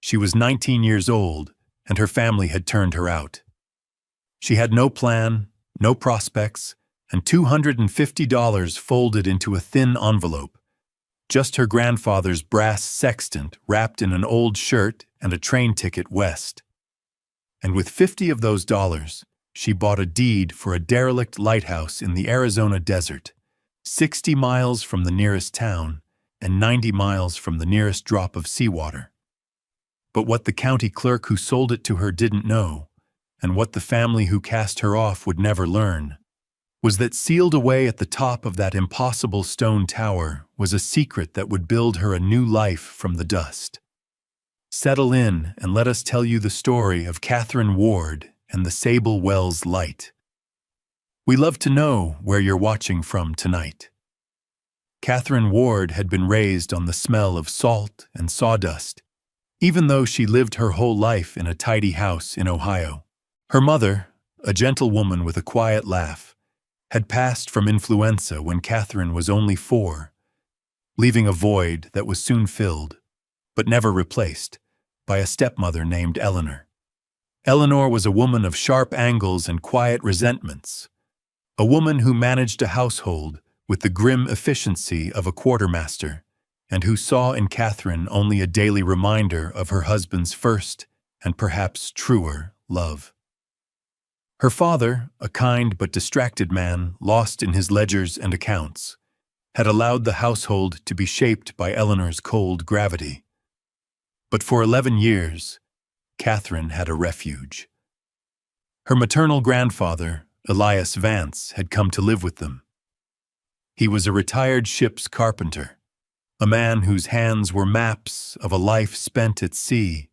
She was 19 years old, and her family had turned her out. She had no plan, no prospects, and $250 folded into a thin envelope. Just her grandfather's brass sextant wrapped in an old shirt and a train ticket west. And with 50 of those dollars, she bought a deed for a derelict lighthouse in the Arizona desert, 60 miles from the nearest town and 90 miles from the nearest drop of seawater. But what the county clerk who sold it to her didn't know, and what the family who cast her off would never learn, was that sealed away at the top of that impossible stone tower was a secret that would build her a new life from the dust. Settle in and let us tell you the story of Catherine Ward and the Sable Wells Light. We love to know where you're watching from tonight. Catherine Ward had been raised on the smell of salt and sawdust, even though she lived her whole life in a tidy house in Ohio. Her mother, a gentle woman with a quiet laugh, had passed from influenza when Catherine was only 4, leaving a void that was soon filled, but never replaced, by a stepmother named Eleanor. Eleanor was a woman of sharp angles and quiet resentments, a woman who managed a household with the grim efficiency of a quartermaster, and who saw in Catherine only a daily reminder of her husband's first and perhaps truer love. Her father, a kind but distracted man lost in his ledgers and accounts, had allowed the household to be shaped by Eleanor's cold gravity. But for 11 years, Catherine had a refuge. Her maternal grandfather, Elias Vance, had come to live with them. He was a retired ship's carpenter, a man whose hands were maps of a life spent at sea,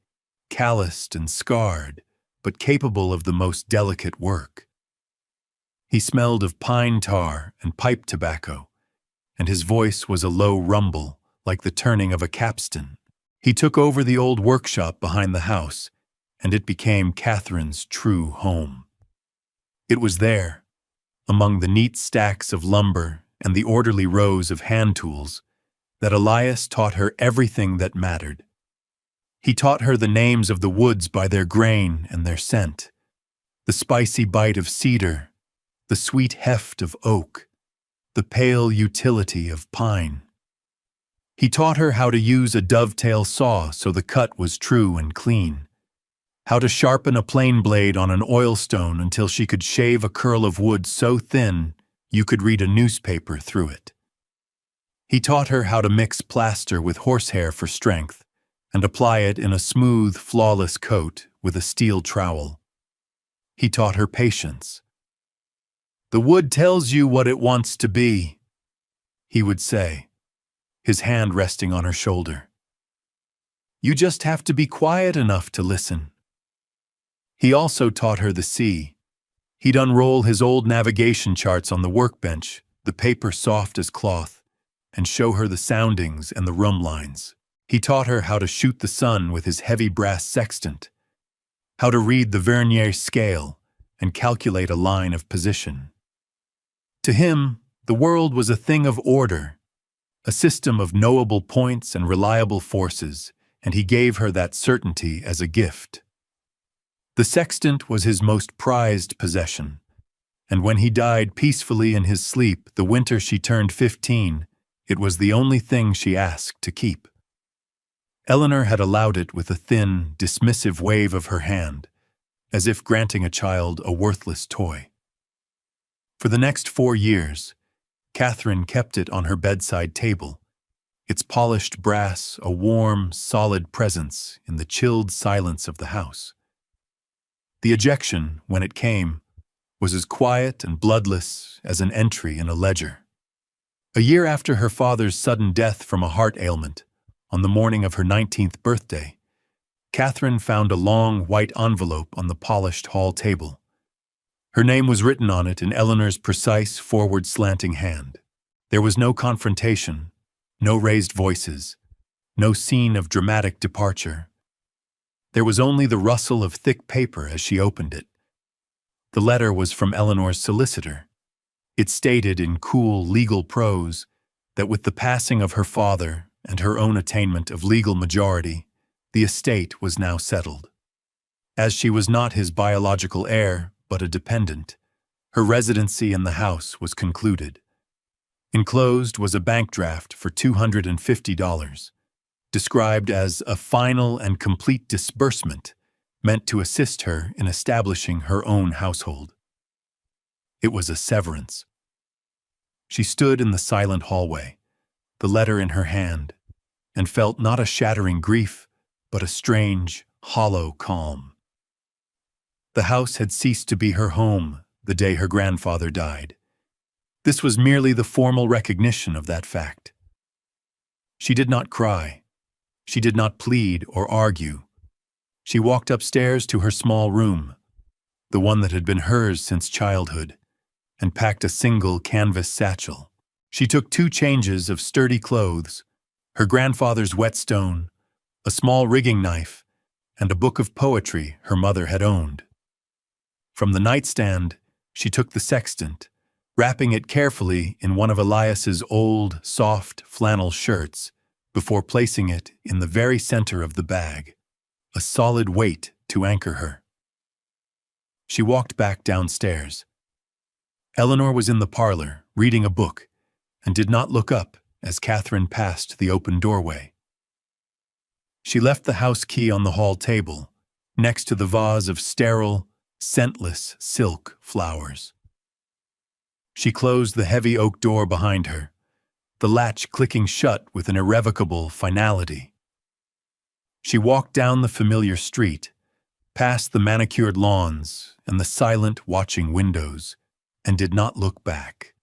calloused and scarred, but capable of the most delicate work. He smelled of pine tar and pipe tobacco, and his voice was a low rumble like the turning of a capstan. He took over the old workshop behind the house, and it became Catherine's true home. It was there, among the neat stacks of lumber and the orderly rows of hand tools, that Elias taught her everything that mattered. He taught her the names of the woods by their grain and their scent, the spicy bite of cedar, the sweet heft of oak, the pale utility of pine. He taught her how to use a dovetail saw so the cut was true and clean, how to sharpen a plane blade on an oilstone until she could shave a curl of wood so thin you could read a newspaper through it. He taught her how to mix plaster with horsehair for strength, and apply it in a smooth, flawless coat with a steel trowel. He taught her patience. "The wood tells you what it wants to be," he would say, his hand resting on her shoulder. "You just have to be quiet enough to listen." He also taught her the sea. He'd unroll his old navigation charts on the workbench, the paper soft as cloth, and show her the soundings and the rum lines. He taught her how to shoot the sun with his heavy brass sextant, how to read the vernier scale and calculate a line of position. To him, the world was a thing of order, a system of knowable points and reliable forces, and he gave her that certainty as a gift. The sextant was his most prized possession, and when he died peacefully in his sleep the winter she turned 15, it was the only thing she asked to keep. Eleanor had allowed it with a thin, dismissive wave of her hand, as if granting a child a worthless toy. For the next 4 years, Catherine kept it on her bedside table, its polished brass a warm, solid presence in the chilled silence of the house. The ejection, when it came, was as quiet and bloodless as an entry in a ledger. A year after her father's sudden death from a heart ailment, on the morning of her 19th birthday, Catherine found a long white envelope on the polished hall table. Her name was written on it in Eleanor's precise, forward-slanting hand. There was no confrontation, no raised voices, no scene of dramatic departure. There was only the rustle of thick paper as she opened it. The letter was from Eleanor's solicitor. It stated in cool legal prose that with the passing of her father and her own attainment of legal majority, The estate was now settled. As she was not his biological heir, but a dependent, her residency in the house was concluded. Enclosed was a bank draft for $250, described as a final and complete disbursement meant to assist her in establishing her own household. It was a severance. She stood in the silent hallway, the letter in her hand, and felt not a shattering grief, but a strange, hollow calm. The house had ceased to be her home the day her grandfather died. This was merely the formal recognition of that fact. She did not cry. She did not plead or argue. She walked upstairs to her small room, the one that had been hers since childhood, and packed a single canvas satchel. She took 2 changes of sturdy clothes, her grandfather's whetstone, a small rigging knife, and a book of poetry her mother had owned. From the nightstand, she took the sextant, wrapping it carefully in one of Elias's old, soft flannel shirts before placing it in the very center of the bag, a solid weight to anchor her. She walked back downstairs. Eleanor was in the parlor, reading a book, and did not look up as Catherine passed the open doorway. She left the house key on the hall table, next to the vase of sterile, scentless silk flowers. She closed the heavy oak door behind her, the latch clicking shut with an irrevocable finality. She walked down the familiar street, past the manicured lawns and the silent, watching windows, and did not look back.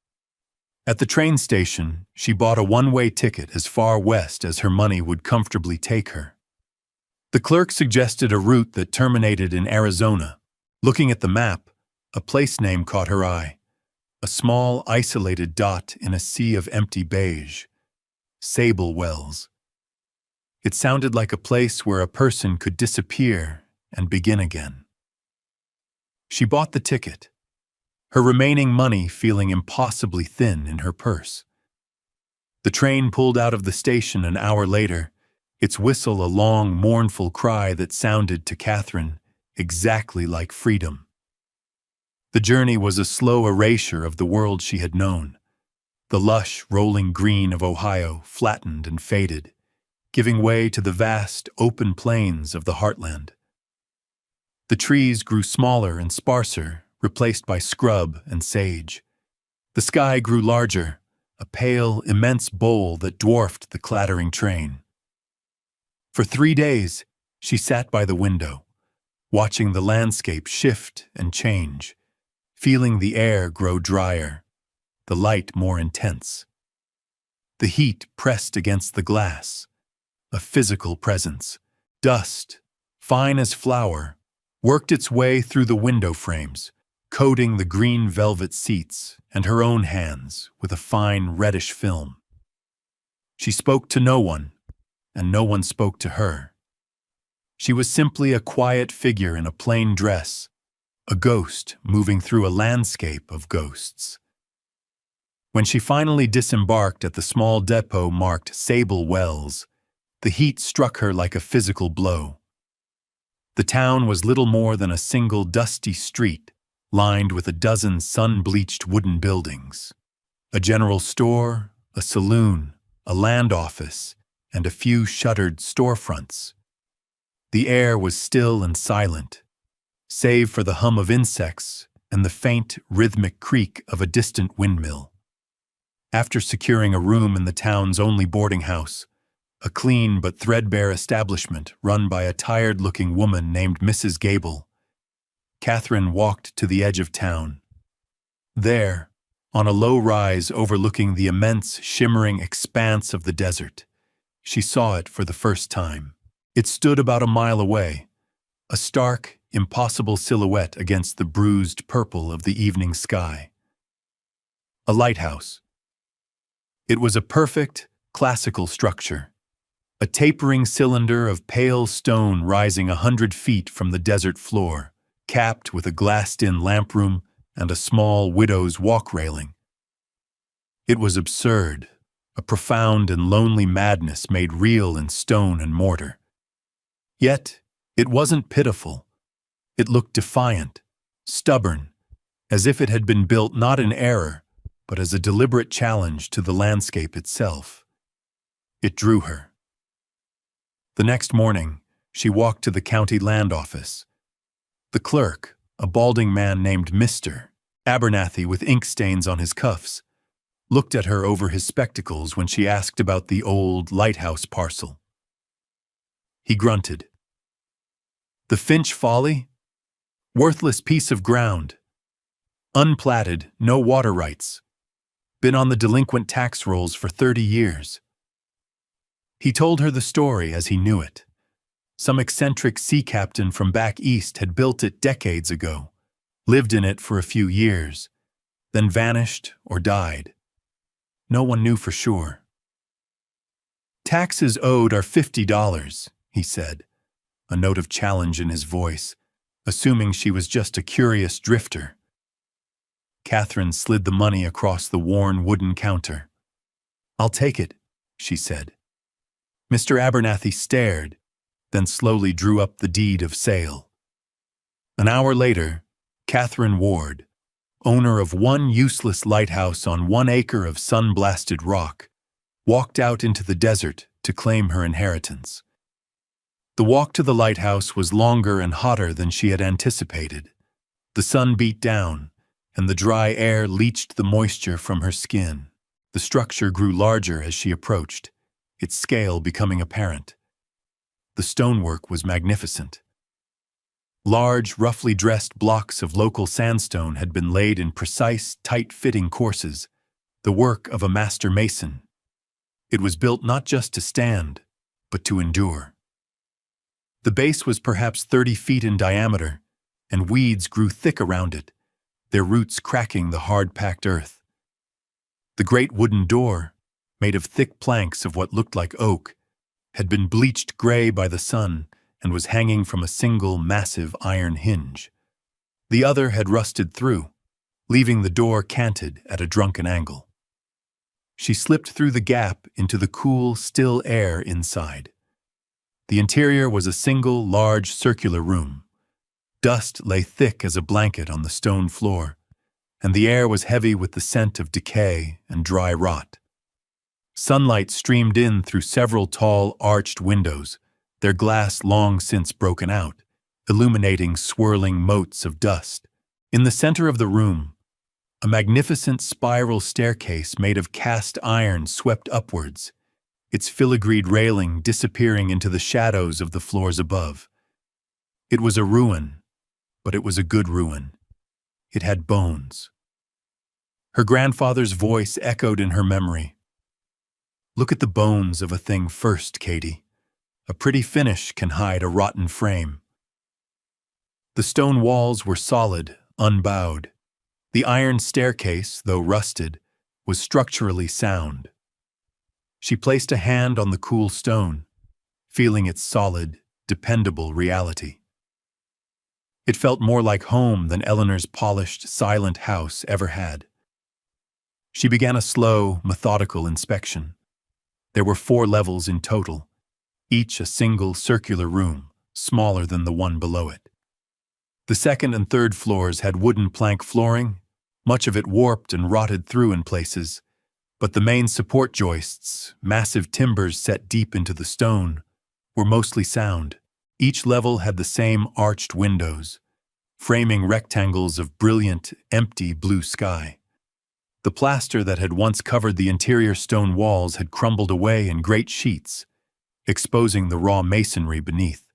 At the train station, she bought a one-way ticket as far west as her money would comfortably take her. The clerk suggested a route that terminated in Arizona. Looking at the map, a place name caught her eye. A small, isolated dot in a sea of empty beige. Sable Wells. It sounded like a place where a person could disappear and begin again. She bought the ticket, her remaining money feeling impossibly thin in her purse. The train pulled out of the station an hour later, its whistle a long, mournful cry that sounded to Catherine exactly like freedom. The journey was a slow erasure of the world she had known. The lush, rolling green of Ohio flattened and faded, giving way to the vast, open plains of the heartland. The trees grew smaller and sparser, replaced by scrub and sage. The sky grew larger, a pale, immense bowl that dwarfed the clattering train. For 3 days, she sat by the window, watching the landscape shift and change, feeling the air grow drier, the light more intense. The heat pressed against the glass, a physical presence. Dust, fine as flour, worked its way through the window frames, coating the green velvet seats and her own hands with a fine reddish film. She spoke to no one, and no one spoke to her. She was simply a quiet figure in a plain dress, a ghost moving through a landscape of ghosts. When she finally disembarked at the small depot marked Sable Wells, the heat struck her like a physical blow. The town was little more than a single dusty street, lined with a dozen sun-bleached wooden buildings. A general store, a saloon, a land office, and a few shuttered storefronts. The air was still and silent, save for the hum of insects and the faint, rhythmic creak of a distant windmill. After securing a room in the town's only boarding house, a clean but threadbare establishment run by a tired-looking woman named Mrs. Gable, Catherine walked to the edge of town. There, on a low rise overlooking the immense, shimmering expanse of the desert, she saw it for the first time. It stood about a mile away, a stark, impossible silhouette against the bruised purple of the evening sky. A lighthouse. It was a perfect, classical structure, a tapering cylinder of pale stone rising 100 feet from the desert floor, capped with a glassed-in lamp room and a small widow's walk railing. It was absurd, a profound and lonely madness made real in stone and mortar. Yet, it wasn't pitiful. It looked defiant, stubborn, as if it had been built not in error, but as a deliberate challenge to the landscape itself. It drew her. The next morning, she walked to the county land office. The clerk, a balding man named Mr. Abernathy with ink stains on his cuffs, looked at her over his spectacles when she asked about the old Lighthouse parcel. He grunted. "The Finch Folly? Worthless piece of ground. Unplatted, no water rights. Been on the delinquent tax rolls for 30 years. He told her the story as he knew it. Some eccentric sea captain from back east had built it decades ago, lived in it for a few years, then vanished or died. No one knew for sure. "Taxes owed are $50, he said, a note of challenge in his voice, assuming she was just a curious drifter. Catherine slid the money across the worn wooden counter. "I'll take it," she said. Mr. Abernathy stared, then slowly drew up the deed of sale. An hour later, Catherine Ward, owner of one useless lighthouse on 1 acre of sun-blasted rock, walked out into the desert to claim her inheritance. The walk to the lighthouse was longer and hotter than she had anticipated. The sun beat down, and the dry air leached the moisture from her skin. The structure grew larger as she approached, its scale becoming apparent. The stonework was magnificent. Large, roughly dressed blocks of local sandstone had been laid in precise, tight-fitting courses, the work of a master mason. It was built not just to stand, but to endure. The base was perhaps 30 feet in diameter, and weeds grew thick around it, their roots cracking the hard-packed earth. The great wooden door, made of thick planks of what looked like oak, had been bleached gray by the sun and was hanging from a single massive iron hinge. The other had rusted through, leaving the door canted at a drunken angle. She slipped through the gap into the cool, still air inside. The interior was a single, large, circular room. Dust lay thick as a blanket on the stone floor, and the air was heavy with the scent of decay and dry rot. Sunlight streamed in through several tall, arched windows, their glass long since broken out, illuminating swirling motes of dust. In the center of the room, a magnificent spiral staircase made of cast iron swept upwards, its filigreed railing disappearing into the shadows of the floors above. It was a ruin, but it was a good ruin. It had bones. Her grandfather's voice echoed in her memory. "Look at the bones of a thing first, Katie. A pretty finish can hide a rotten frame." The stone walls were solid, unbowed. The iron staircase, though rusted, was structurally sound. She placed a hand on the cool stone, feeling its solid, dependable reality. It felt more like home than Eleanor's polished, silent house ever had. She began a slow, methodical inspection. There were 4 levels in total, each a single circular room, smaller than the one below it. The second and third floors had wooden plank flooring, much of it warped and rotted through in places, but the main support joists, massive timbers set deep into the stone, were mostly sound. Each level had the same arched windows, framing rectangles of brilliant, empty blue sky. The plaster that had once covered the interior stone walls had crumbled away in great sheets, exposing the raw masonry beneath.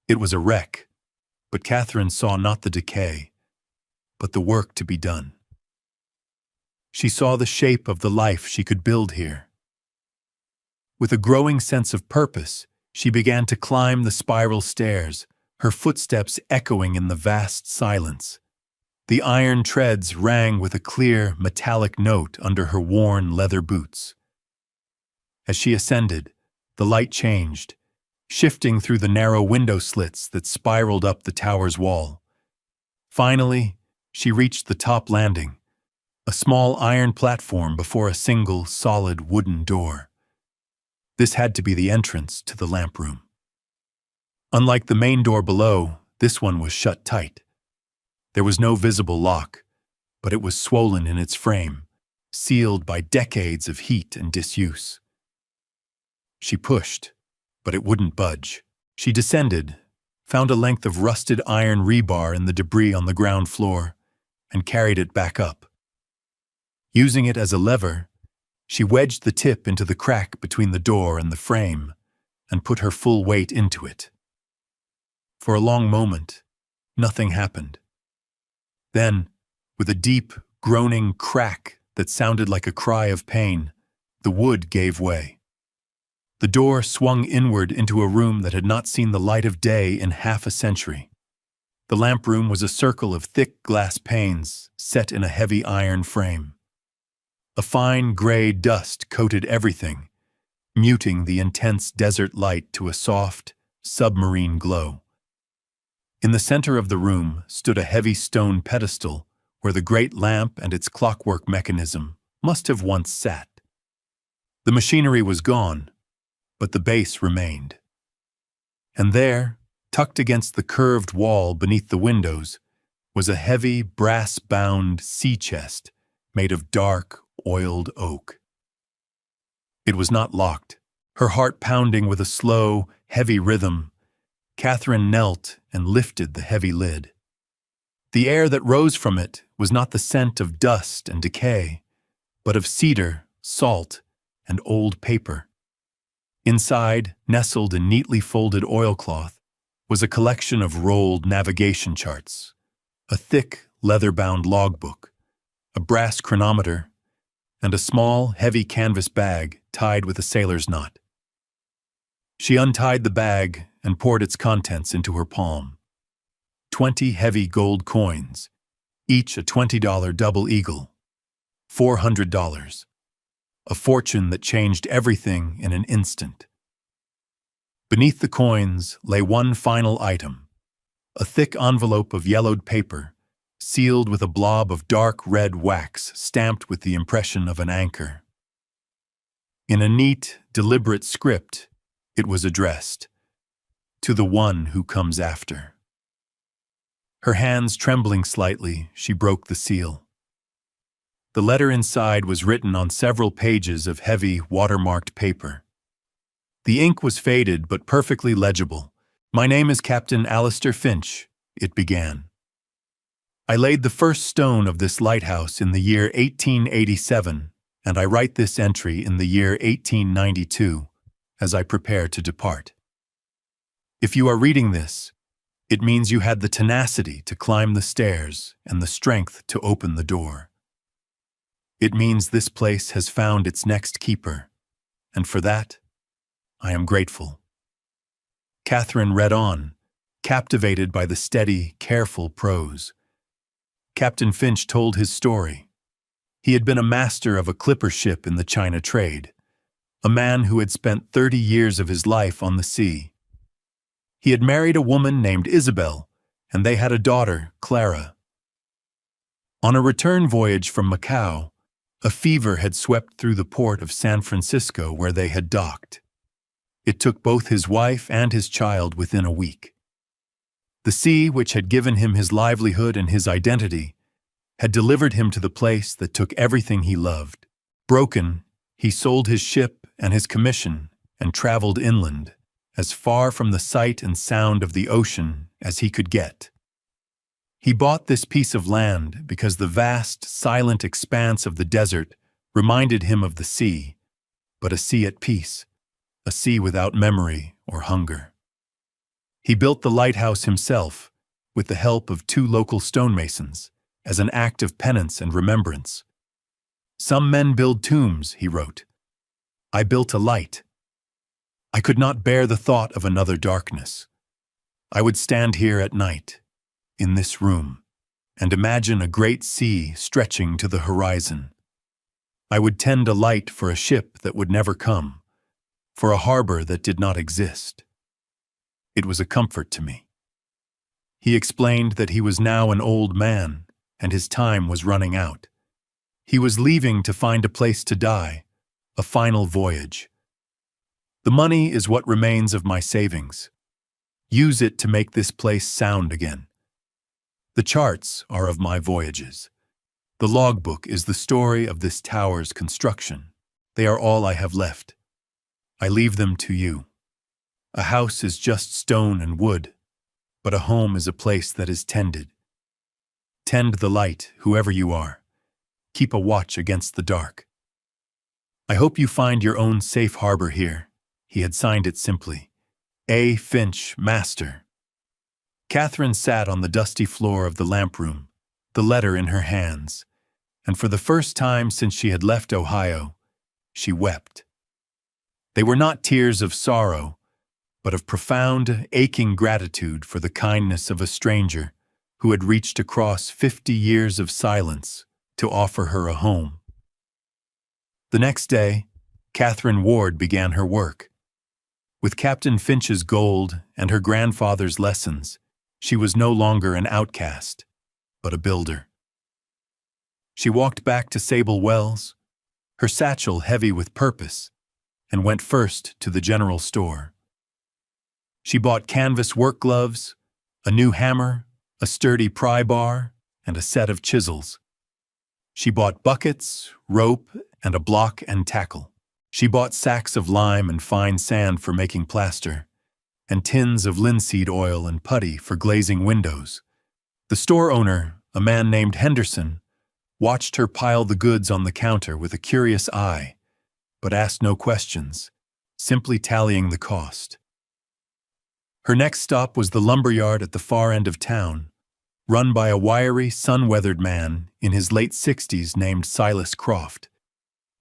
It was a wreck, but Catherine saw not the decay, but the work to be done. She saw the shape of the life she could build here. With a growing sense of purpose, she began to climb the spiral stairs, her footsteps echoing in the vast silence. The iron treads rang with a clear, metallic note under her worn leather boots. As she ascended, the light changed, shifting through the narrow window slits that spiraled up the tower's wall. Finally, she reached the top landing, a small iron platform before a single, solid wooden door. This had to be the entrance to the lamp room. Unlike the main door below, this one was shut tight. There was no visible lock, but it was swollen in its frame, sealed by decades of heat and disuse. She pushed, but it wouldn't budge. She descended, found a length of rusted iron rebar in the debris on the ground floor, and carried it back up. Using it as a lever, she wedged the tip into the crack between the door and the frame and put her full weight into it. For a long moment, nothing happened. Then, with a deep, groaning crack that sounded like a cry of pain, the wood gave way. The door swung inward into a room that had not seen the light of day in half a century. The lamp room was a circle of thick glass panes set in a heavy iron frame. A fine gray dust coated everything, muting the intense desert light to a soft, submarine glow. In the center of the room stood a heavy stone pedestal where the great lamp and its clockwork mechanism must have once sat. The machinery was gone, but the base remained. And there, tucked against the curved wall beneath the windows, was a heavy, brass-bound sea chest made of dark, oiled oak. It was not locked. Her heart pounding with a slow, heavy rhythm, Catherine knelt and lifted the heavy lid. The air that rose from it was not the scent of dust and decay, but of cedar, salt, and old paper. Inside, nestled in neatly folded oilcloth, was a collection of rolled navigation charts, a thick, leather-bound logbook, a brass chronometer, and a small, heavy canvas bag tied with a sailor's knot. She untied the bag and poured its contents into her palm. 20 heavy gold coins, each a $20 double eagle. $400. A fortune that changed everything in an instant. Beneath the coins lay one final item, a thick envelope of yellowed paper, sealed with a blob of dark red wax stamped with the impression of an anchor. In a neat, deliberate script, it was addressed, "To the one who comes after." Her hands trembling slightly, she broke the seal. The letter inside was written on several pages of heavy, watermarked paper. The ink was faded but perfectly legible. "My name is Captain Alistair Finch," it began. "I laid the first stone of this lighthouse in the year 1887, and I write this entry in the year 1892, as I prepare to depart. If you are reading this, it means you had the tenacity to climb the stairs and the strength to open the door. It means this place has found its next keeper, and for that, I am grateful." Catherine read on, captivated by the steady, careful prose. Captain Finch told his story. He had been a master of a clipper ship in the China trade, a man who had spent 30 years of his life on the sea. He had married a woman named Isabel, and they had a daughter, Clara. On a return voyage from Macau, a fever had swept through the port of San Francisco where they had docked. It took both his wife and his child within a week. The sea, which had given him his livelihood and his identity, had delivered him to the place that took everything he loved. Broken, he sold his ship and his commission and traveled inland, as far from the sight and sound of the ocean as he could get. He bought this piece of land because the vast, silent expanse of the desert reminded him of the sea, but a sea at peace, a sea without memory or hunger. He built the lighthouse himself, with the help of 2 local stonemasons, as an act of penance and remembrance. "Some men build tombs," he wrote. "I built a light. I could not bear the thought of another darkness. I would stand here at night, in this room, and imagine a great sea stretching to the horizon. I would tend a light for a ship that would never come, for a harbor that did not exist. It was a comfort to me." He explained that he was now an old man, and his time was running out. He was leaving to find a place to die, a final voyage. "The money is what remains of my savings. Use it to make this place sound again. The charts are of my voyages. The logbook is the story of this tower's construction. They are all I have left. I leave them to you. A house is just stone and wood, but a home is a place that is tended. Tend the light, whoever you are. Keep a watch against the dark. I hope you find your own safe harbor here. He had signed it simply. A. Finch, Master. Catherine sat on the dusty floor of the lamp room, the letter in her hands, and for the first time since she had left Ohio, she wept. They were not tears of sorrow, but of profound, aching gratitude for the kindness of a stranger who had reached across 50 years of silence to offer her a home. The next day, Catherine Ward began her work. With Captain Finch's gold and her grandfather's lessons, she was no longer an outcast, but a builder. She walked back to Sable Wells, her satchel heavy with purpose, and went first to the general store. She bought canvas work gloves, a new hammer, a sturdy pry bar, and a set of chisels. She bought buckets, rope, and a block and tackle. She bought sacks of lime and fine sand for making plaster, and tins of linseed oil and putty for glazing windows. The store owner, a man named Henderson, watched her pile the goods on the counter with a curious eye, but asked no questions, simply tallying the cost. Her next stop was the lumberyard at the far end of town, run by a wiry, sun-weathered man in his late 60s named Silas Croft.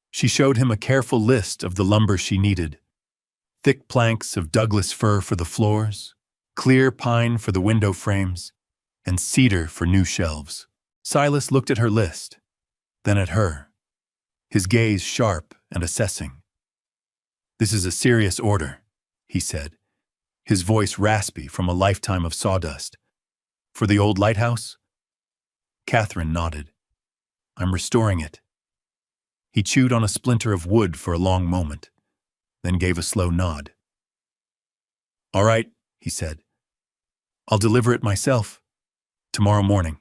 She showed him a careful list of the lumber she needed: thick planks of Douglas fir for the floors, clear pine for the window frames, and cedar for new shelves. Silas looked at her list, then at her, his gaze sharp and assessing. "This is a serious order," he said, his voice raspy from a lifetime of sawdust. "For the old lighthouse?" Catherine nodded. "I'm restoring it." He chewed on a splinter of wood for a long moment, then gave a slow nod. "All right," he said. "I'll deliver it myself, tomorrow morning."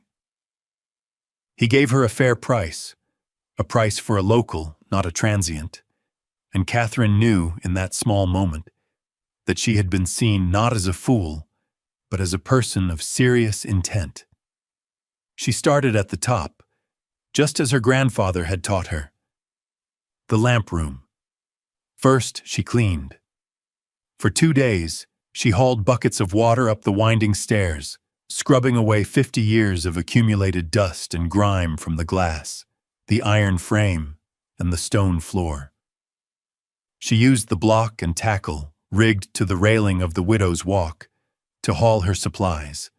He gave her a fair price, a price for a local, not a transient, and Catherine knew in that small moment that she had been seen not as a fool, but as a person of serious intent. She started at the top, just as her grandfather had taught her. The lamp room. First, she cleaned. For 2 days, she hauled buckets of water up the winding stairs, scrubbing away 50 years of accumulated dust and grime from the glass, the iron frame, and the stone floor. She used the block and tackle, rigged to the railing of the widow's walk, to haul her supplies.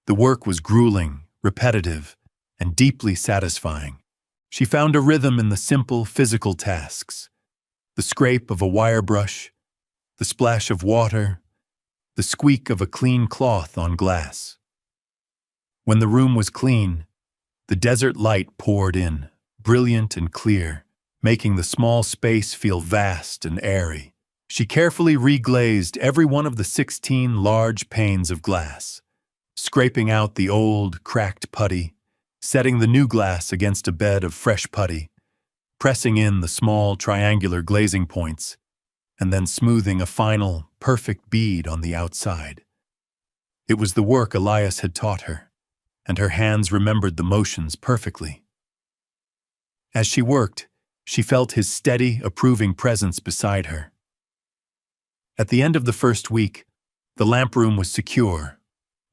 The work was grueling, repetitive, and deeply satisfying. She found a rhythm in the simple physical tasks: the scrape of a wire brush, the splash of water, the squeak of a clean cloth on glass. When the room was clean, the desert light poured in, brilliant and clear, making the small space feel vast and airy. She carefully reglazed every one of the 16 large panes of glass, scraping out the old, cracked putty, setting the new glass against a bed of fresh putty, pressing in the small triangular glazing points, and then smoothing a final, perfect bead on the outside. It was the work Elias had taught her, and her hands remembered the motions perfectly. As she worked, she felt his steady, approving presence beside her. At the end of the first week, the lamp room was secure,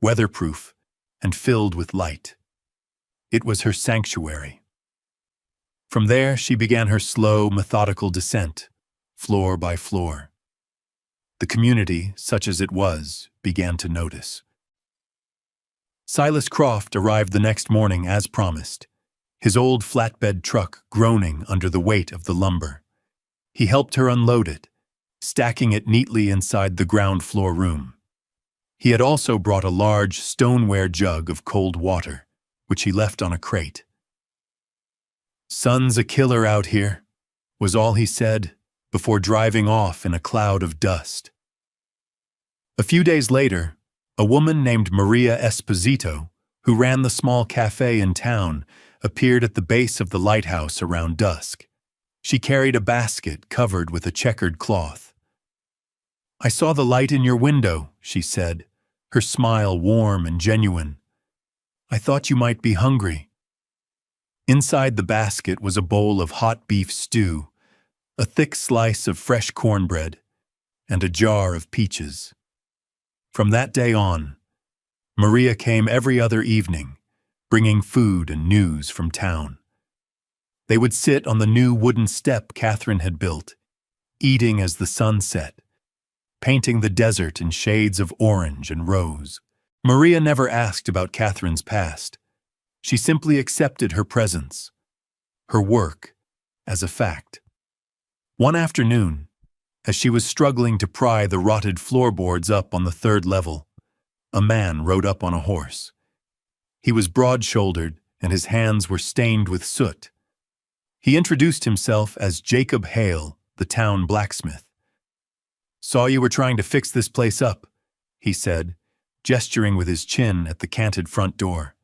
weatherproof, and filled with light. It was her sanctuary. From there, she began her slow, methodical descent, floor by floor. The community, such as it was, began to notice. Silas Croft arrived the next morning as promised, his old flatbed truck groaning under the weight of the lumber. He helped her unload it, stacking it neatly inside the ground floor room. He had also brought a large stoneware jug of cold water, which he left on a crate. "Sun's a killer out here," was all he said before driving off in a cloud of dust. A few days later, a woman named Maria Esposito, who ran the small cafe in town, appeared at the base of the lighthouse around dusk. She carried a basket covered with a checkered cloth. "I saw the light in your window," she said, her smile warm and genuine. "I thought you might be hungry." Inside the basket was a bowl of hot beef stew, a thick slice of fresh cornbread, and a jar of peaches. From that day on, Maria came every other evening, bringing food and news from town. They would sit on the new wooden step Catherine had built, eating as the sun set, painting the desert in shades of orange and rose. Maria never asked about Catherine's past. She simply accepted her presence, her work, as a fact. One afternoon, as she was struggling to pry the rotted floorboards up on the third level, a man rode up on a horse. He was broad-shouldered, and his hands were stained with soot. He introduced himself as Jacob Hale, the town blacksmith. "Saw you were trying to fix this place up," he said, gesturing with his chin at the canted front door.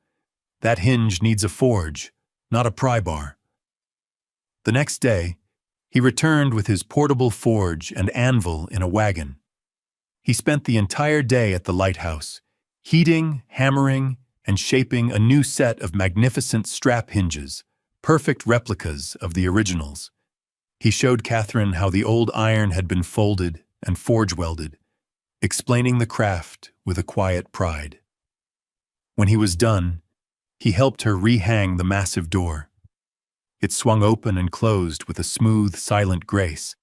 "That hinge needs a forge, not a pry bar." The next day, he returned with his portable forge and anvil in a wagon. He spent the entire day at the lighthouse, heating, hammering, and shaping a new set of magnificent strap hinges, perfect replicas of the originals. He showed Catherine how the old iron had been folded and forge-welded, explaining the craft with a quiet pride. When he was done, he helped her rehang the massive door. It swung open and closed with a smooth, silent grace,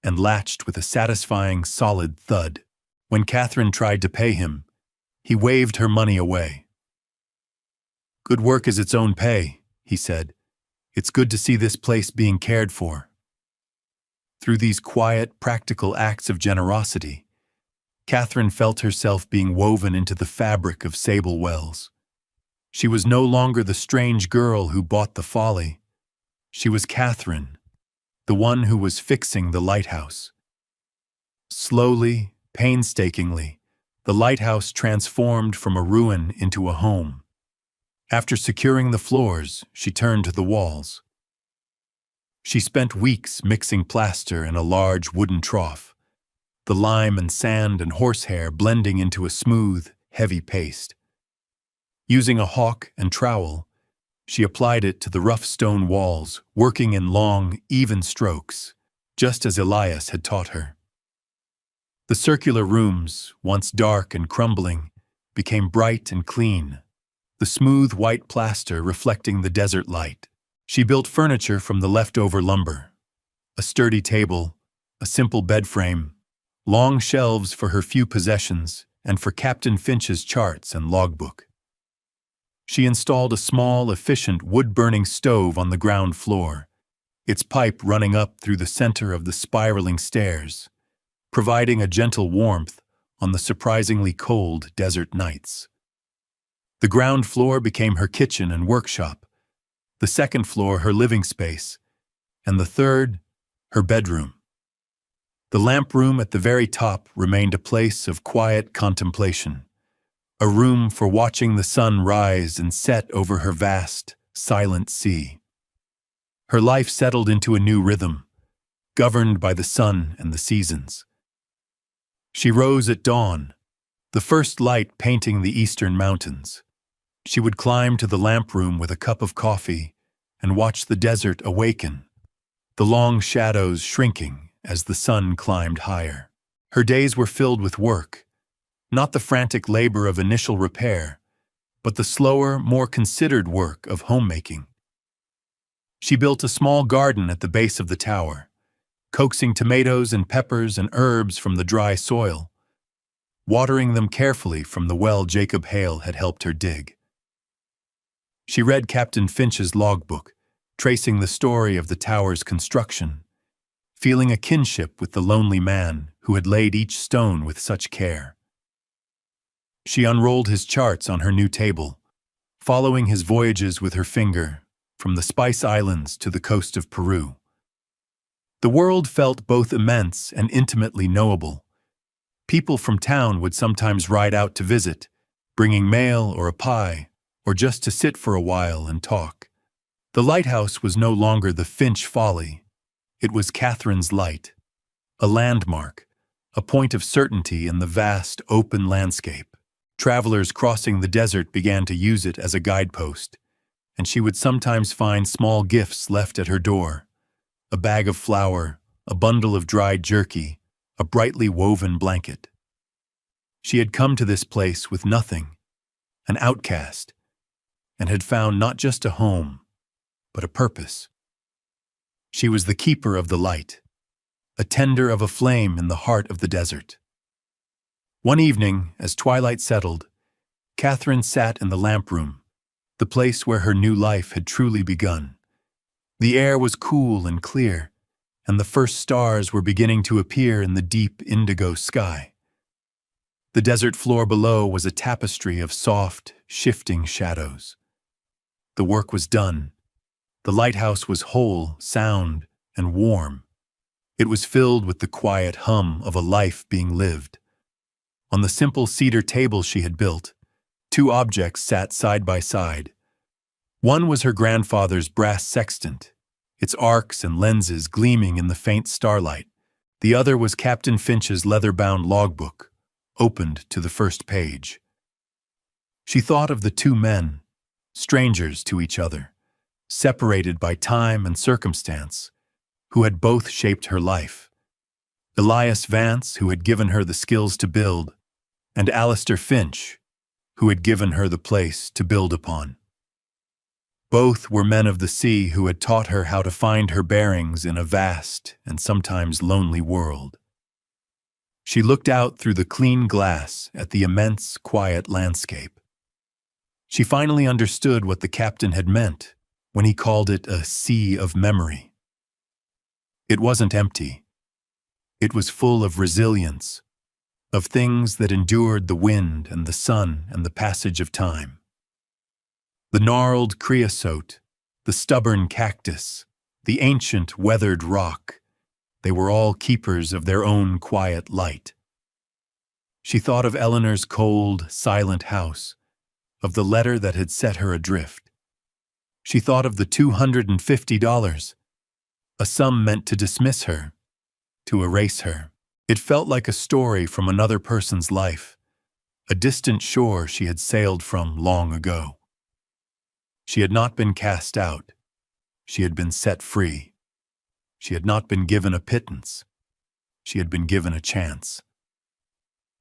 and latched with a satisfying, solid thud. When Catherine tried to pay him, he waved her money away. "Good work is its own pay," he said. "It's good to see this place being cared for." Through these quiet, practical acts of generosity, Catherine felt herself being woven into the fabric of Sable Wells. She was no longer the strange girl who bought the folly. She was Catherine, the one who was fixing the lighthouse. Slowly, painstakingly, the lighthouse transformed from a ruin into a home. After securing the floors, she turned to the walls. She spent weeks mixing plaster in a large wooden trough, the lime and sand and horsehair blending into a smooth, heavy paste. Using a hawk and trowel, she applied it to the rough stone walls, working in long, even strokes, just as Elias had taught her. The circular rooms, once dark and crumbling, became bright and clean, the smooth white plaster reflecting the desert light. She built furniture from the leftover lumber, a sturdy table, a simple bed frame, long shelves for her few possessions, and for Captain Finch's charts and logbook. She installed a small, efficient wood-burning stove on the ground floor, its pipe running up through the center of the spiraling stairs, providing a gentle warmth on the surprisingly cold desert nights. The ground floor became her kitchen and workshop, the second floor her living space, and the third, her bedroom. The lamp room at the very top remained a place of quiet contemplation, a room for watching the sun rise and set over her vast, silent sea. Her life settled into a new rhythm, governed by the sun and the seasons. She rose at dawn, the first light painting the eastern mountains. She would climb to the lamp room with a cup of coffee and watch the desert awaken, the long shadows shrinking as the sun climbed higher. Her days were filled with work, not the frantic labor of initial repair, but the slower, more considered work of homemaking. She built a small garden at the base of the tower, coaxing tomatoes and peppers and herbs from the dry soil, watering them carefully from the well Jacob Hale had helped her dig. She read Captain Finch's logbook, tracing the story of the tower's construction, feeling a kinship with the lonely man who had laid each stone with such care. She unrolled his charts on her new table, following his voyages with her finger, from the Spice Islands to the coast of Peru. The world felt both immense and intimately knowable, People from town would sometimes ride out to visit, bringing mail or a pie, or just to sit for a while and talk. The lighthouse was no longer the Finch Folly. It was Catherine's Light, a landmark, a point of certainty in the vast, open landscape. Travelers crossing the desert began to use it as a guidepost, and she would sometimes find small gifts left at her door: a bag of flour, a bundle of dried jerky, a brightly woven blanket. She had come to this place with nothing, an outcast, and had found not just a home, but a purpose. She was the keeper of the light, a tender of a flame in the heart of the desert. One evening, as twilight settled, Catherine sat in the lamp room, the place where her new life had truly begun. The air was cool and clear, and the first stars were beginning to appear in the deep indigo sky. The desert floor below was a tapestry of soft, shifting shadows. The work was done. The lighthouse was whole, sound, and warm. It was filled with the quiet hum of a life being lived. On the simple cedar table she had built, two objects sat side by side. One was her grandfather's brass sextant, its arcs and lenses gleaming in the faint starlight. The other was Captain Finch's leather-bound logbook, opened to the first page. She thought of the two men, strangers to each other, separated by time and circumstance, who had both shaped her life. Elias Vance, who had given her the skills to build, and Alistair Finch, who had given her the place to build upon. Both were men of the sea who had taught her how to find her bearings in a vast and sometimes lonely world. She looked out through the clean glass at the immense, quiet landscape. She finally understood what the captain had meant when he called it a sea of memory. It wasn't empty. It was full of resilience, of things that endured the wind and the sun and the passage of time. The gnarled creosote, the stubborn cactus, the ancient weathered rock, they were all keepers of their own quiet light. She thought of Eleanor's cold, silent house, of the letter that had set her adrift. She thought of the $250, a sum meant to dismiss her, to erase her. It felt like a story from another person's life, a distant shore she had sailed from long ago. She had not been cast out. She had been set free. She had not been given a pittance. She had been given a chance.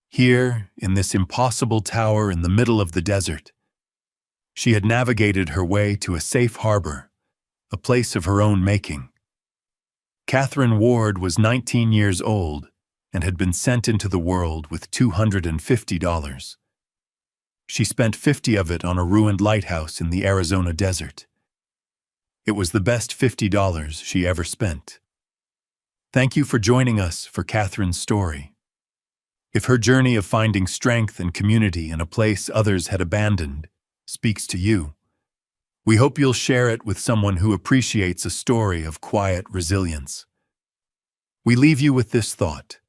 Here, in this impossible tower in the middle of the desert, she had navigated her way to a safe harbor, a place of her own making. Catherine Ward was 19 years old and had been sent into the world with $250. She spent 50 of it on a ruined lighthouse in the Arizona desert. It was the best $50 she ever spent. Thank you for joining us for Catherine's story. If her journey of finding strength and community in a place others had abandoned speaks to you, we hope you'll share it with someone who appreciates a story of quiet resilience. We leave you with this thought: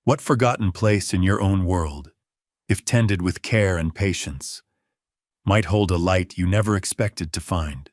what forgotten place in your own world, if tended with care and patience, might hold a light you never expected to find?